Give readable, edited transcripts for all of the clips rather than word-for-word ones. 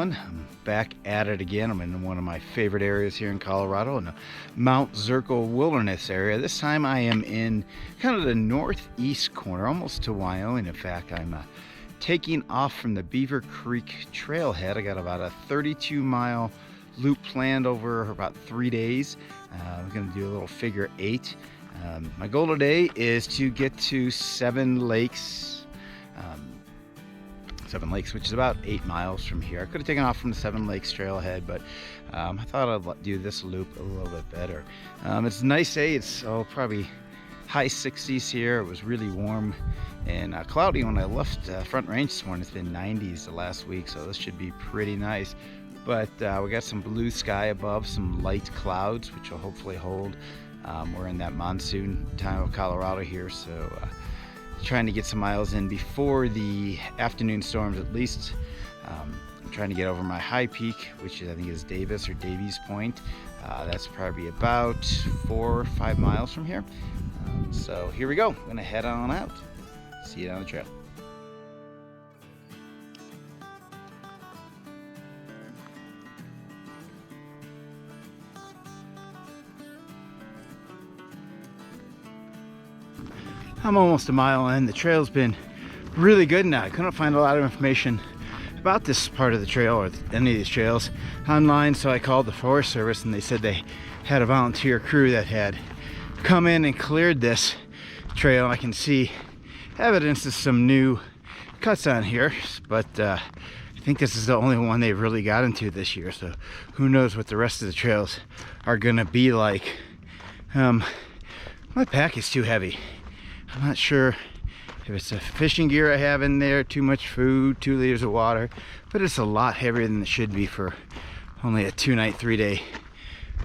everyone. I'm back at it again. I'm in one of my favorite areas here in Colorado, in the Mount Zirkel Wilderness area. This time I am in kind of the northeast corner, almost to Wyoming. In fact, I'm taking off from the Beaver Creek Trailhead. I got about a 32-mile loop planned over about 3 days. We're going to do a little figure 8. My goal today is to get to Seven Lakes, which is about 8 miles from here. I could have taken off from the Seven Lakes Trailhead, but I thought I'd do this loop a little bit better. It's a nice day. It's probably high 60s here. It was really warm and cloudy when I left Front Range this morning. It's been 90s the last week, so this should be pretty nice. But we got some blue sky above, some light clouds, which will hopefully hold. We're in that monsoon time of Colorado here, so trying to get some miles in before the afternoon storms at least. I'm trying to get over my high peak, which is, I think is Davis or Davies Point. That's probably about 4 or 5 miles from here. So here we go. I'm gonna head on out. See you down the trail. I'm almost a mile in. The trail's been really good now. I couldn't find a lot of information about this part of the trail or any of these trails online, so I called the Forest Service and they said they had a volunteer crew that had come in and cleared this trail. I can see evidence of some new cuts on here, but I think this is the only one they've really got into this year, so who knows what the rest of the trails are gonna be like. My pack is too heavy. I'm not sure if it's the fishing gear I have in there, too much food, 2 liters of water, but it's a lot heavier than it should be for only a 2-night, 3-day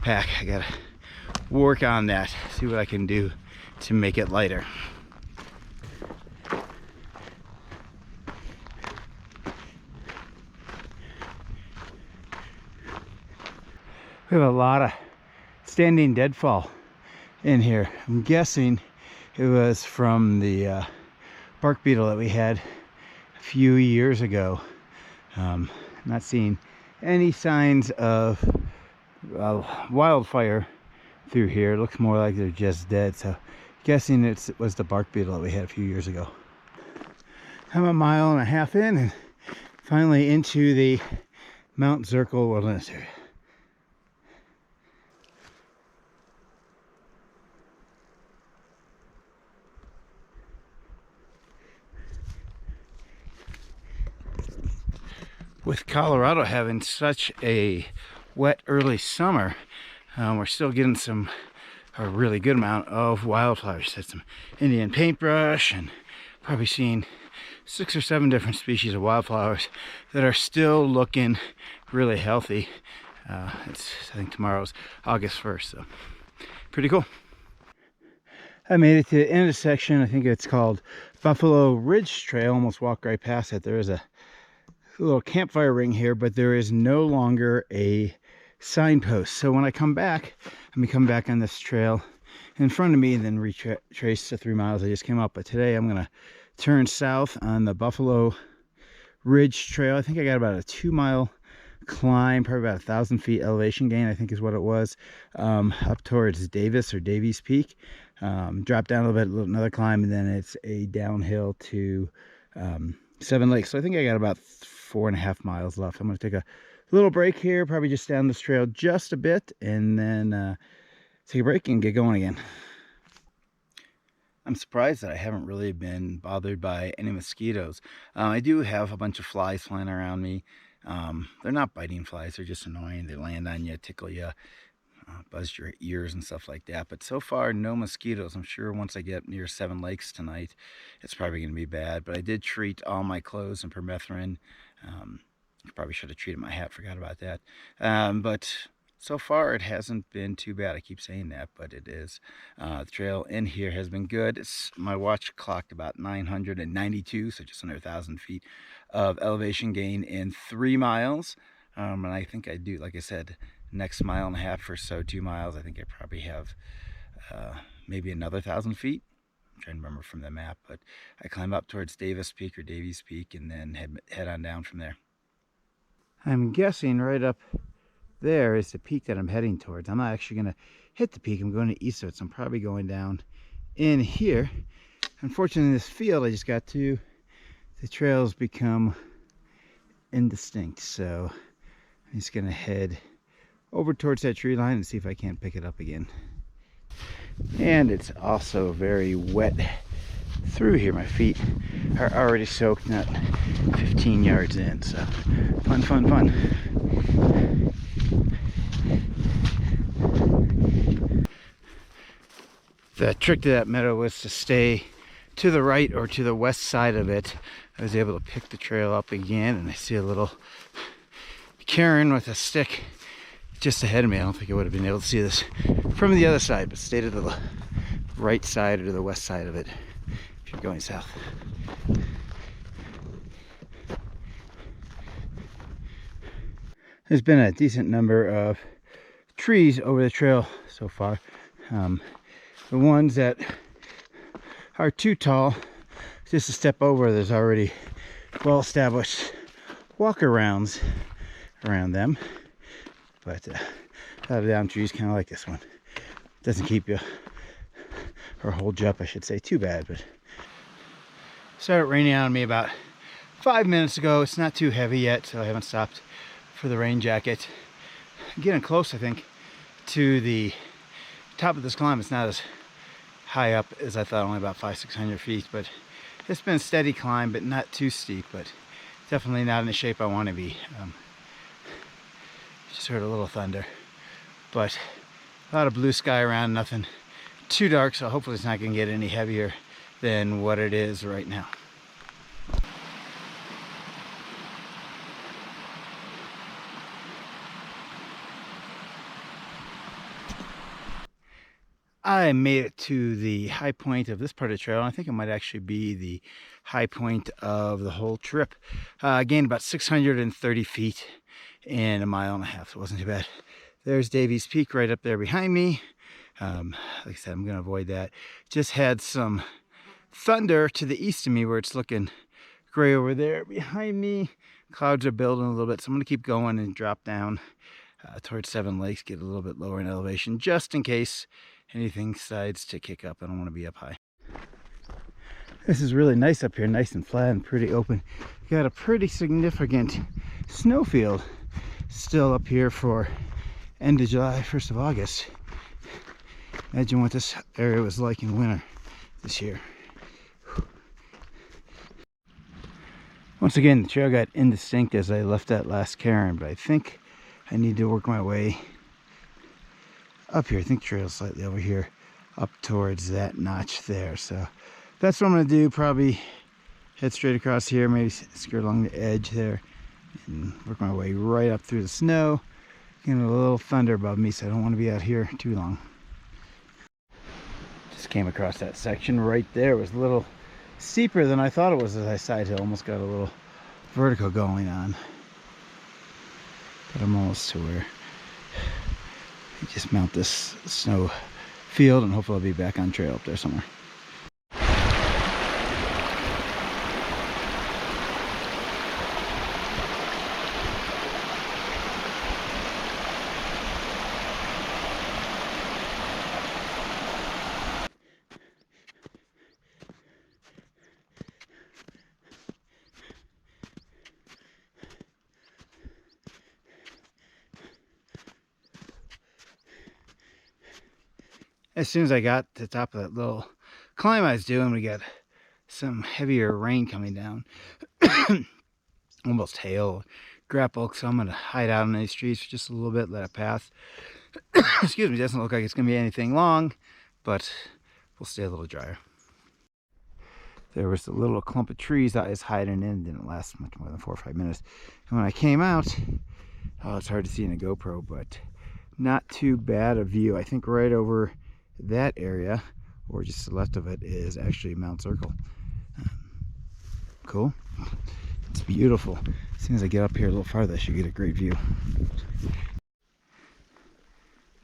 pack. I gotta work on that, see what I can do to make it lighter. We have a lot of standing deadfall in here. I'm guessing it was from the bark beetle that we had a few years ago. Not seeing any signs of wildfire through here. It looks more like they're just dead, so guessing it was the bark beetle that we had a few years ago. I'm 1.5 miles in and finally into the Mount Zirkel Wilderness area. With Colorado having such a wet early summer, we're still getting a really good amount of wildflowers. Had some Indian paintbrush and probably seen 6 or 7 different species of wildflowers that are still looking really healthy. I think tomorrow's August 1st, so pretty cool. I made it to the intersection. I think it's called Buffalo Ridge Trail. Almost walked right past it. There is a little campfire ring here, but there is no longer a signpost. So when I come back, let me come back on this trail in front of me and then retrace the 3 miles I just came up. But today I'm gonna turn south on the Buffalo Ridge Trail. I think I got about a 2-mile climb, probably about 1,000 feet elevation gain, I think is what it was, up towards Davis or Davies Peak. Drop down a little bit, another climb, and then it's a downhill to Seven Lakes. So I think I got about 4.5 miles left. I'm going to take a little break here, probably just down this trail just a bit, and then take a break and get going again. I'm surprised that I haven't really been bothered by any mosquitoes. I do have a bunch of flies flying around me. They're not biting flies, they're just annoying. They land on you, tickle you, buzz your ears and stuff like that. But so far, no mosquitoes. I'm sure once I get near Seven Lakes tonight, it's probably going to be bad. But I did treat all my clothes in permethrin. Probably should have treated my hat, forgot about that. But so far, it hasn't been too bad. I keep saying that, but it is. The trail in here has been good. My watch clocked about 992, so just under 1,000 feet of elevation gain in 3 miles. And I think I do, like I said, next 1.5 miles or so, 2 miles, I think I probably have maybe another 1,000 feet. I'm trying to remember from the map, but I climb up towards Davis Peak or Davies Peak and then head on down from there. I'm guessing right up there is the peak that I'm heading towards. I'm not actually going to hit the peak. I'm going to east of it, so I'm probably going down in here. Unfortunately, in this field I just got to, the trails become indistinct, so I'm just going to head over towards that tree line and see if I can't pick it up again. And it's also very wet through here. My feet are already soaked, not 15 yards in, so fun, fun, fun. The trick to that meadow was to stay to the right or to the west side of it. I was able to pick the trail up again, and I see a little Karen with a stick just ahead of me. I don't think I would have been able to see this from the other side, but stay to the right side or to the west side of it if you're going south. There's been a decent number of trees over the trail so far. The ones that are too tall, just a step over, there's already well-established walk-arounds around them. But a lot of down trees, kind of like this one, doesn't keep you, or hold you up, I should say, too bad. But it started raining on me about 5 minutes ago. It's not too heavy yet, so I haven't stopped for the rain jacket. I'm getting close, I think, to the top of this climb. It's not as high up as I thought, only about 500-600 feet, but it's been a steady climb, but not too steep, but definitely not in the shape I want to be. Just heard a little thunder, but a lot of blue sky around, nothing too dark, so hopefully it's not going to get any heavier than what it is right now. I made it to the high point of this part of the trail. I think it might actually be the high point of the whole trip. I gained about 630 feet in a mile and a half, so it wasn't too bad. There's Davies Peak right up there behind me. Like I said, I'm going to avoid that. Just had some thunder to the east of me where it's looking gray over there behind me. Clouds are building a little bit, so I'm going to keep going and drop down towards Seven Lakes, get a little bit lower in elevation, just in case anything decides to kick up. I don't want to be up high. This is really nice up here, nice and flat and pretty open. Got a pretty significant snowfield still up here for end of July, 1st of August. Imagine what this area was like in winter this year. Once again, the trail got indistinct as I left that last cairn, but I think I need to work my way up here. I think the trail's slightly over here, up towards that notch there. So that's what I'm going to do. Probably head straight across here, maybe skirt along the edge there, and work my way right up through the snow. Getting a little thunder above me, so I don't want to be out here too long. Just came across that section right there. It was a little steeper than I thought it was as I side hill. Almost got a little vertical going on. But I'm almost to where I just mount this snow field, and hopefully I'll be back on trail up there somewhere. As soon as I got to the top of that little climb I was doing, we got some heavier rain coming down. Almost hail, grapple, so I'm going to hide out in these trees for just a little bit, let it pass. Excuse me, doesn't look like it's going to be anything long, but we'll stay a little drier. There was a little clump of trees that I was hiding in. Didn't last much more than 4 or 5 minutes. And when I came out, oh, it's hard to see in a GoPro, but not too bad a view. I think right over that area, or just to the left of it, is actually Mount Zirkel. Cool. It's beautiful. As soon as I get up here a little farther, I should get a great view.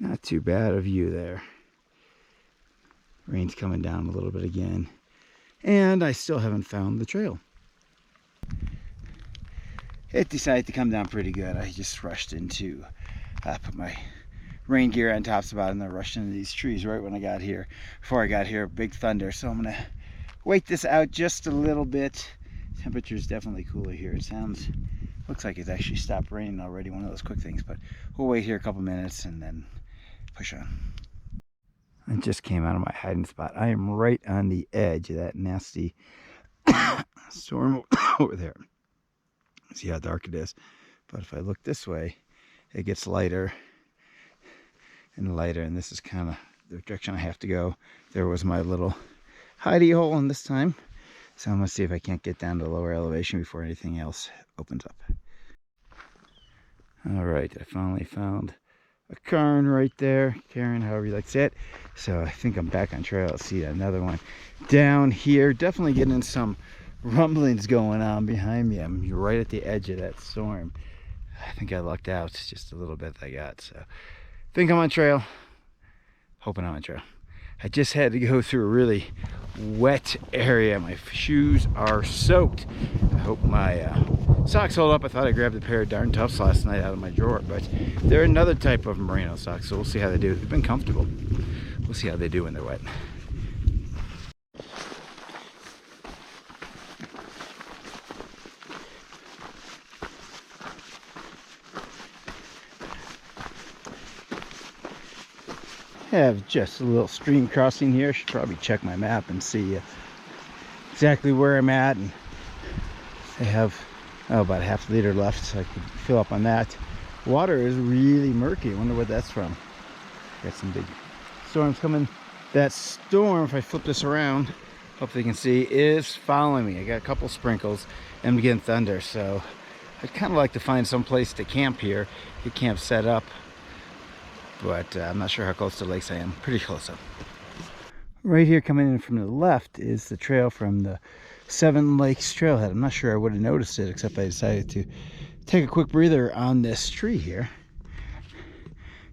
Not too bad a view there. Rain's coming down a little bit again. And I still haven't found the trail. it decided to come down pretty good. I just rushed into, put my rain gear on top about, and then rushed into these trees right when I got here. Before I got here, big thunder. So I'm gonna wait this out just a little bit. Temperature is definitely cooler here. It sounds, looks like it's actually stopped raining already. One of those quick things, but we'll wait here a couple minutes and then push on. I just came out of my hiding spot. I am right on the edge of that nasty storm over there. See how dark it is. But if I look this way, it gets lighter and lighter, and this is kind of the direction I have to go. There was my little hidey hole in this time. So I'm gonna see if I can't get down to lower elevation before anything else opens up. All right, I finally found a cairn right there, cairn, however you like to say it. So I think I'm back on trail. Let's see another one down here. Definitely getting some rumblings going on behind me. I'm right at the edge of that storm. I think I lucked out just a little bit I got. So I think I'm on trail. Hoping I'm on trail. I just had to go through a really wet area. My shoes are soaked. I hope my socks hold up. I thought I grabbed a pair of Darn Toughs last night out of my drawer, but they're another type of merino socks, so we'll see how they do. They've been comfortable. We'll see how they do when they're wet. Have just a little stream crossing here. Should probably check my map and see exactly where I'm at, and I have about a half liter left, so I could fill up on that. Water is really murky. I wonder what that's from. Got some big storms coming. That storm, if I flip this around, hopefully you can see, is following me. I got a couple sprinkles and I'm getting thunder, so I'd kind of like to find some place to camp here, get camp set up. But I'm not sure how close to the lakes I am. Pretty close up. Right here coming in from the left is the trail from the Seven Lakes Trailhead. I'm not sure I would have noticed it, except I decided to take a quick breather on this tree here.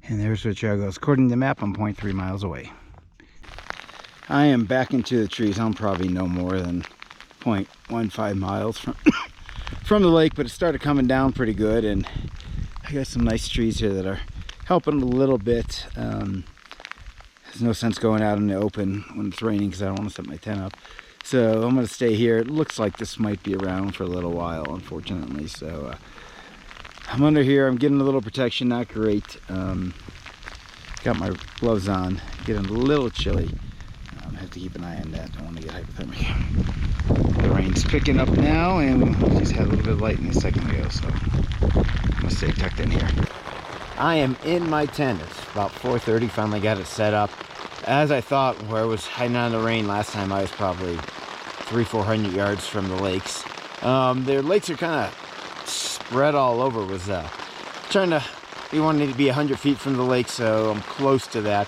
And there's where the trail goes. According to the map, I'm 0.3 miles away. I am back into the trees. I'm probably no more than 0.15 miles from the lake, but it started coming down pretty good, and I got some nice trees here that are helping a little bit. There's no sense going out in the open when it's raining because I don't want to set my tent up. So I'm going to stay here. It looks like this might be around for a little while, unfortunately. So I'm under here. I'm getting a little protection, not great. Got my gloves on, getting a little chilly. I have to keep an eye on that. Don't want to get hypothermic. The rain's picking up now, and we just had a little bit of lightning a second ago, so I'm going to stay tucked in here. I am in my tent. It's about 4:30. Finally got it set up. As I thought, where I was hiding out in the rain last time, I was probably 300-400 yards from the lakes. Their lakes are kind of spread all over. Was we wanted to be 100 feet from the lake, so I'm close to that.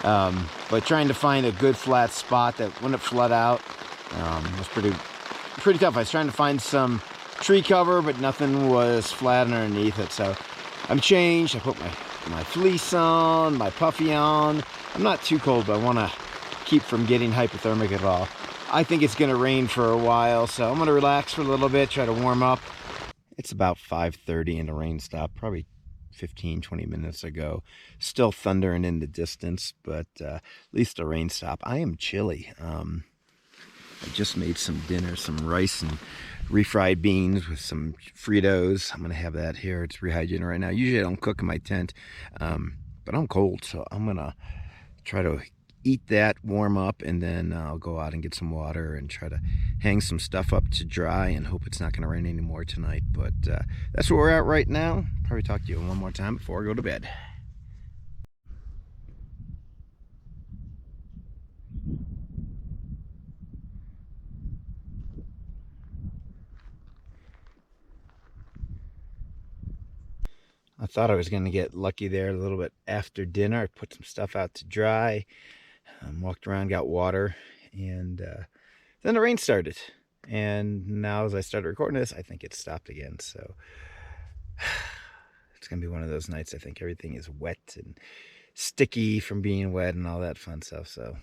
But trying to find a good flat spot that wouldn't flood out was pretty tough. I was trying to find some tree cover, but nothing was flat underneath it. So I'm changed. I put my fleece on, my puffy on. I'm not too cold, but I want to keep from getting hypothermic at all. I think it's going to rain for a while, so I'm going to relax for a little bit, try to warm up. It's about 5:30 and the rain stopped probably 15-20 minutes ago. Still thundering in the distance, but at least the rain stopped. I am chilly. I just made some dinner, some rice and refried beans with some Fritos. I'm gonna have that here. It's rehydrating right now. Usually I don't cook in my tent, but I'm cold, so I'm gonna try to eat that, warm up, and then I'll go out and get some water and try to hang some stuff up to dry and hope it's not going to rain anymore tonight. But that's where we're at right now. Probably talk to you one more time before I go to bed. I thought I was going to get lucky there a little bit after dinner. I put some stuff out to dry, walked around, got water, and then the rain started. And now as I started recording this, I think it stopped again. So it's going to be one of those nights. I think everything is wet and sticky from being wet and all that fun stuff. So